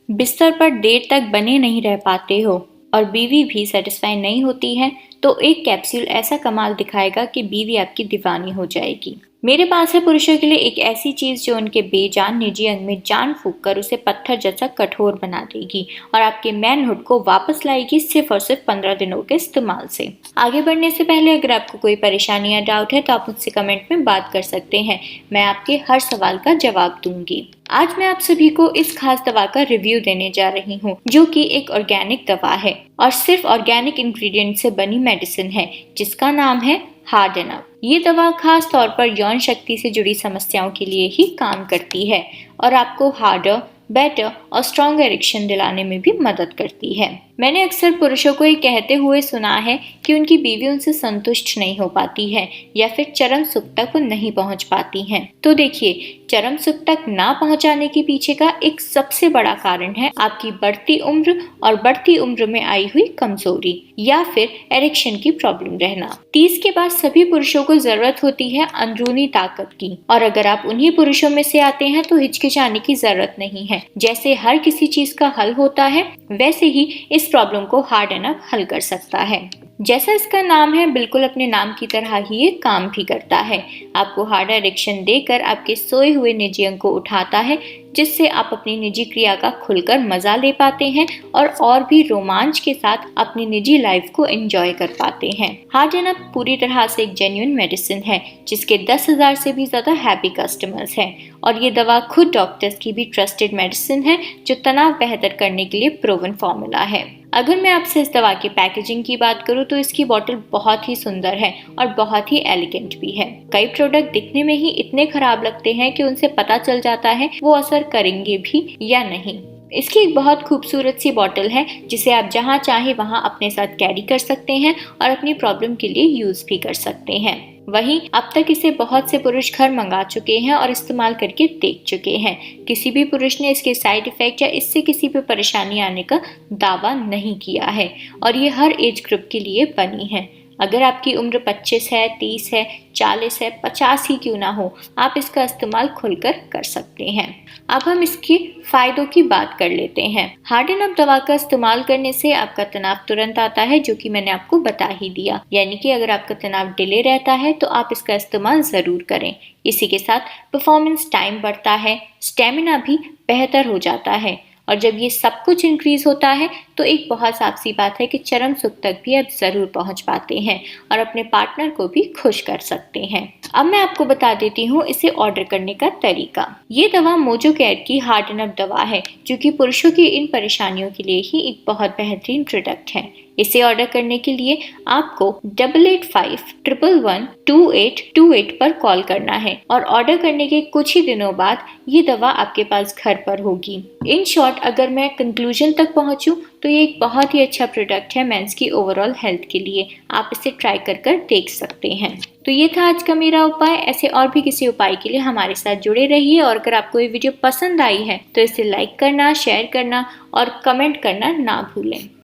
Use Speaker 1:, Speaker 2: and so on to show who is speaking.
Speaker 1: बिस्तर पर देर तक बने नहीं रह पाते हो और बीवी भी सेटिस्फाई नहीं होती है, तो एक कैप्सूल ऐसा कमाल दिखाएगा कि बीवी आपकी दीवानी हो जाएगी। मेरे पास है पुरुषों के लिए एक ऐसी चीज जो उनके बेजान निजी अंग में जान फूंक कर उसे पत्थर जैसा कठोर बना देगी और आपके मैनहुड को वापस लाएगी सिर्फ और सिर्फ 15 दिनों के इस्तेमाल से। आगे बढ़ने से पहले अगर आपको कोई परेशानी या डाउट है तो आप मुझसे कमेंट में बात कर सकते हैं। मैं आपके हर सवाल का जवाब दूंगी। आज मैं आप सभी को इस खास दवा का रिव्यू देने जा रही हूँ, जो कि एक ऑर्गेनिक दवा है और सिर्फ ऑर्गेनिक इंग्रेडिएंट से बनी मेडिसिन है, जिसका नाम है हार्डनअप। ये दवा खास तौर पर यौन शक्ति से जुड़ी समस्याओं के लिए ही काम करती है और आपको हार्डर, बेटर और स्ट्रॉन्ग इरेक्शन दिलाने में भी मदद करती है। मैंने अक्सर पुरुषों को ये कहते हुए सुना है कि उनकी बीवी उनसे संतुष्ट नहीं हो पाती है या फिर चरम सुख तक वो नहीं पहुंच पाती हैं। तो देखिए, चरम सुख तक ना पहुंचाने के पीछे का एक सबसे बड़ा कारण है आपकी बढ़ती उम्र और बढ़ती उम्र में आई हुई कमजोरी या फिर एरेक्शन की प्रॉब्लम रहना। 30 के बाद सभी पुरुषों को जरूरत होती है अंदरूनी ताकत की, और अगर आप उन्हीं पुरुषों में से आते हैं तो हिचकिचाने की जरूरत नहीं है। जैसे हर किसी चीज का हल होता है, वैसे ही इस प्रॉब्लम को हार्डनअप हल कर सकता है। जैसा इसका नाम है, बिल्कुल अपने नाम की तरह ही ये काम भी करता है। आपको हार्ड इरेक्शन देकर आपके सोए हुए निजी अंग को उठाता है, जिससे आप अपनी निजी क्रिया का खुलकर मजा ले पाते हैं और भी रोमांच के साथ अपनी निजी लाइफ को एंजॉय कर पाते हैं। हार्डनअप पूरी तरह से एक जेन्युइन मेडिसिन है, जिसके 10,000 से भी ज्यादा हैप्पी कस्टमर्स हैं और ये दवा खुद डॉक्टर्स की भी ट्रस्टेड मेडिसिन है, जो तनाव बेहतर करने के लिए प्रूवन फॉर्मूला है। अगर मैं आपसे इस दवा की पैकेजिंग की बात करूं तो इसकी बोतल बहुत ही सुंदर है और बहुत ही एलिगेंट भी है। कई प्रोडक्ट दिखने में ही इतने खराब लगते हैं कि उनसे पता चल जाता है वो असर करेंगे भी या नहीं। इसकी एक बहुत खूबसूरत सी बोतल है, जिसे आप जहां चाहे वहां अपने साथ कैरी कर सकते हैं और अपनी प्रॉब्लम के लिए यूज भी कर सकते हैं। वहीं अब तक इसे बहुत से पुरुष घर मंगा चुके हैं और इस्तेमाल करके देख चुके हैं। किसी भी पुरुष ने इसके साइड इफेक्ट या इससे किसी भी परेशानी आने का दावा नहीं किया है और ये हर एज ग्रुप के लिए बनी है। अगर आपकी उम्र 25 है, 30 है, 40 है, 50 ही क्यों ना हो, आप इसका इस्तेमाल खुलकर कर सकते हैं। अब हम इसके फायदों की बात कर लेते हैं। हार्डनअप दवा का इस्तेमाल करने से आपका तनाव तुरंत आता है, जो कि मैंने आपको बता ही दिया। यानी कि अगर आपका तनाव डिले रहता है तो आप इसका इस्तेमाल जरूर करें। इसी के साथ परफॉर्मेंस टाइम बढ़ता है, स्टेमिना भी बेहतर हो जाता है और जब ये सब कुछ इंक्रीज होता है तो एक बहुत साफ सी बात है कि चरम सुख तक भी आप जरूर पहुंच पाते हैं और अपने पार्टनर को भी खुश कर सकते हैं। अब मैं आपको बता देती हूँ इसे ऑर्डर करने का तरीका। ये दवा मोजो केयर की हार्डनअप दवा है, जो कि पुरुषों की इन परेशानियों के लिए ही एक बहुत बेहतरीन प्रोडक्ट है। इसे ऑर्डर करने के लिए आपको 8851112828 पर कॉल करना है और ऑर्डर करने के कुछ ही दिनों बाद ये दवा आपके पास घर पर होगी। इन शॉर्ट, अगर मैं कंक्लूजन तक पहुंचूं तो ये एक बहुत ही अच्छा प्रोडक्ट है मेंस की ओवरऑल हेल्थ के लिए। आप इसे ट्राई कर देख सकते हैं। तो ये था आज का मेरा उपाय। ऐसे और भी किसी उपाय के लिए हमारे साथ जुड़े रहिए और अगर आपको ये वीडियो पसंद आई है तो इसे लाइक करना, शेयर करना और कमेंट करना ना भूलें।